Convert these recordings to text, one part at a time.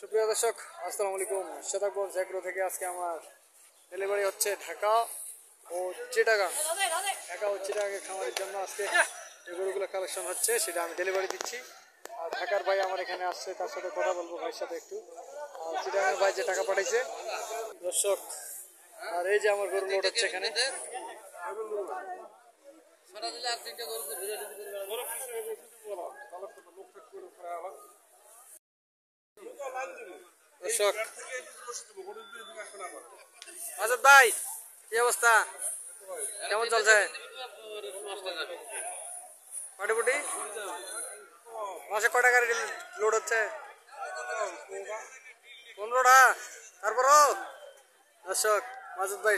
সুপ্রিয় দর্শক, আসসালামু আলাইকুম। শতাকগঞ্জ এগ্রো থেকে আজকে আমার ডেলিভারি হচ্ছে ঢাকা ও চিটাগাং। ঢাকা ও চিটাগাংয়ের খামারের জন্য আজকে যে গরুগুলো কালেকশন হচ্ছে সেটা আমি ডেলিভারি দিচ্ছি। আর ঢাকার ভাই আমার এখানে আসছে, তার সাথে কথা বলবো ভাইয়ের সাথে একটু। আর চিটাগাংয়ের ভাই যে টাকা পাঠাইছে দর্শক। আর এই যে আমার গরু লোড হচ্ছে এখানে। দর্শক আজাদ ভাই, কি অবস্থা, কেমন চলছে? পাটিপুটি মাসে কয়টা গাড়ি লোড হচ্ছে? 15টা। তারপরও দর্শক মাসুদ ভাই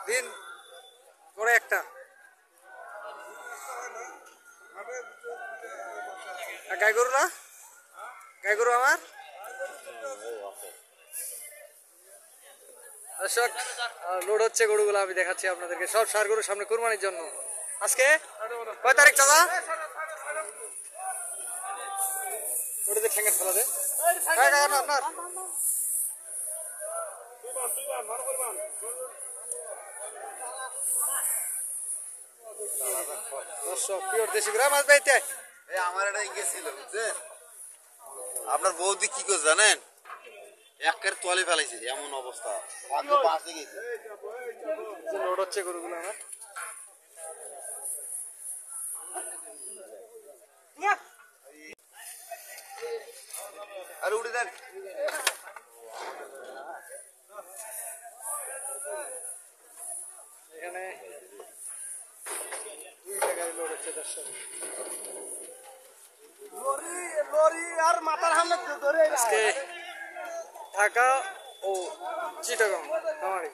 দিন করে একটা গাই গরু না, গাই গরু আমার দর্শক লোড হচ্ছে গরুগুলো। আমি দেখাচ্ছি আপনাদেরকে, সব সার গরুর সামনে কুরবানির জন্য। আজকে কয় তারিখ চাচা? ওটাতে ঠেঙ্গের ফেলা দে আপনার। দর্শক পিওর দেশি গরু মাছ বাইতে আমার এটা গেছিল বুঝছেন, আপনার বৌদি কি করে জানেন, একের তোয়ালে ফেলাইছে এমন অবস্থা, বাসে গেছে। লোড হচ্ছে গরুগুলো আমার। আরে উঠে দেন। এখানে 2টা গাড়ি লোড হচ্ছে দর্শক। আজকে ঢাকা ও চিটাগাং খামারি।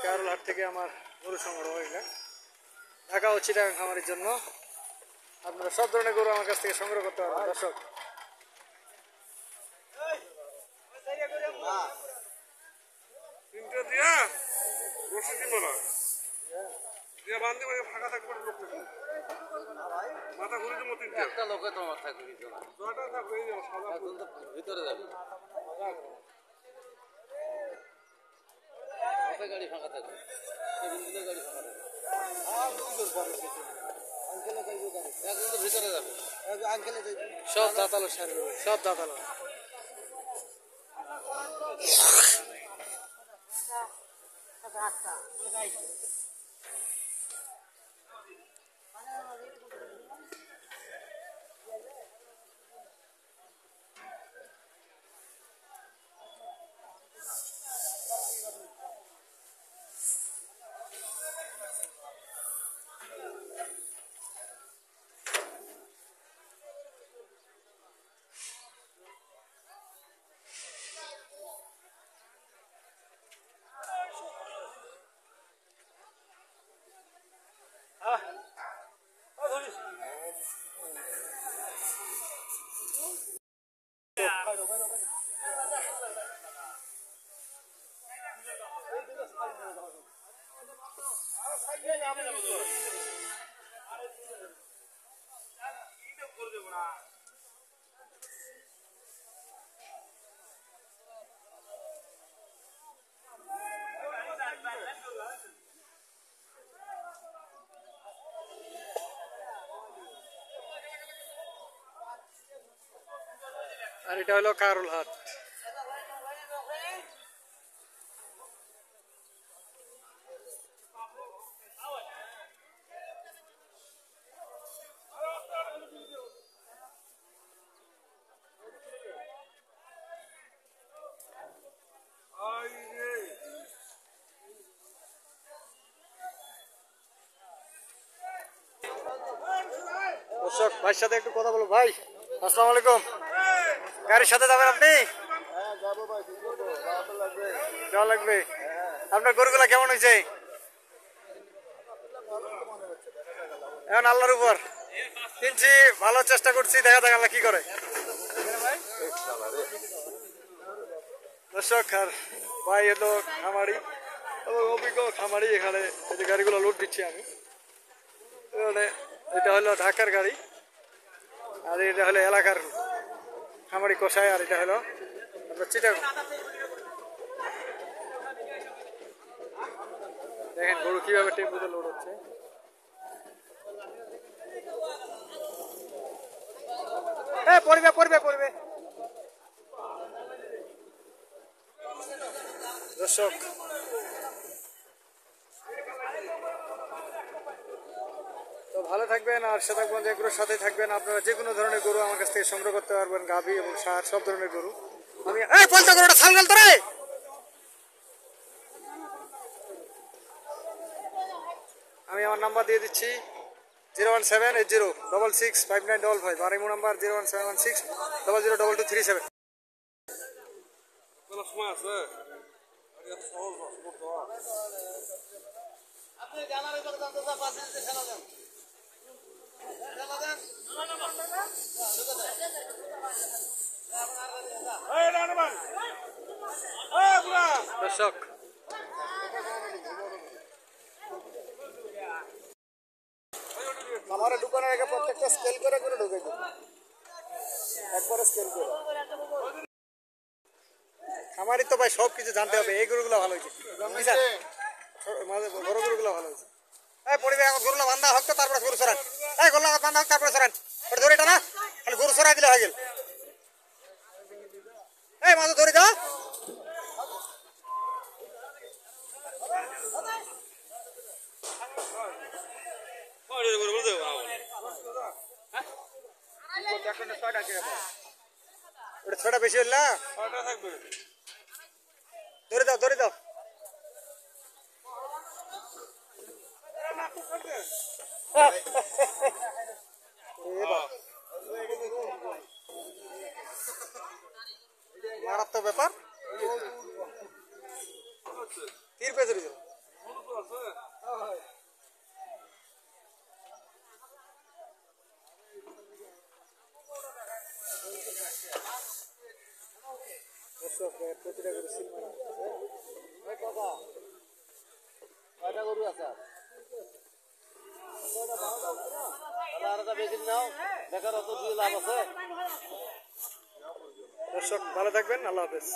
কারুল হাট থেকে আমার গরু সংগ্রহ এখানে ঢাকা ও চিটাগাং খামারের জন্য। আপনারা সব ধরনের গরু আমার কাছ থেকে সংগ্রহ করতে পারবেন দর্শক। একটা লোকে তোমার থাকবে ভিতরে যাবে, গাড়ি ফাঁকা থাকবে, গাড়ি ফাঁকা থাকবে, ভিতরে যাবে। সব দাঁতালো সার গরু, সব দাঁতালো। আর এটা হলো কারুল হাট। দর্শক ভাইয়ের সাথে একটু কথা বলবো। ভাই আসসালামু আলাইকুম। গাড়ির সাথে যাবেন আপনি? যাওয়া লাগবে। আপনার গরুগুলা কেমন হয়েছে? এখন আল্লাহর উপর কিনছি, ভালো চেষ্টা করছি, দেখা যাক আল্লাহ কি করে। দর্শক আর ভাই হলো খামারি, এবং অভিজ্ঞ খামারি এখানে এই যে গাড়িগুলো লোড দিচ্ছি আমি। এখানে এটা হলো ঢাকার গাড়ি, আর এটা হলো এলাকার খামারি কষাই, আর এটা হলো আপনার চিটাগং। দেখেন গরু কিভাবে টেম্পুতে লোড হচ্ছে। পড়বে দর্শক, তো ভালো থাকবেন আর শতাকগঞ্জ এগুলোর সাথে থাকবেন। আপনারা যে কোনো ধরনের গরু আমার কাছ থেকে সংগ্রহ করতে পারবেন, গাভী এবং ষাঁড় সব ধরনের গরু। আমি আমার নাম্বার দিয়ে দিচ্ছি 01780665955, আর ইমো নাম্বার 01716002237। কোনো সময় আছে এত সহজ করতে হয়। আপনি জানার কথা জানতে পারছেন যে খেলা দেন খেলা দেন দর্শক, আমার দোকানের আগে প্রত্যেকটা স্কেল করে ঢুকে দিন, একবারে স্কেল করে। খামারি তো ভাই সব কিছু জানতে হবে। এই গরুগুলো ভালো হয়েছে, বড় গরুগুলো ভালো হয়েছে। এই পরিবে এখন গরুগুলো বান্ধা হোক তো তারপরে গরু সরান। এই গরুগুলো বান্ধা হোক তারপরে সরান, ওটা ধরে এটা না খালি গরু সরাই দিলে হয়ে গেল। এই মাঝে ধরে যা। ওটা ছটা বেশি হল না, থাকবে ধরে দাও। মারাত্মক ব্যাপার। তীর পেয়ে ধরেছিল। প্রতিটা করে সিল মারা কয়টা গরু আছে আলাদা বেশি নাও দেখার অত দিয়ে লাভ আছে। দর্শক ভালো থাকবেন, আল্লাহ হাফেজ।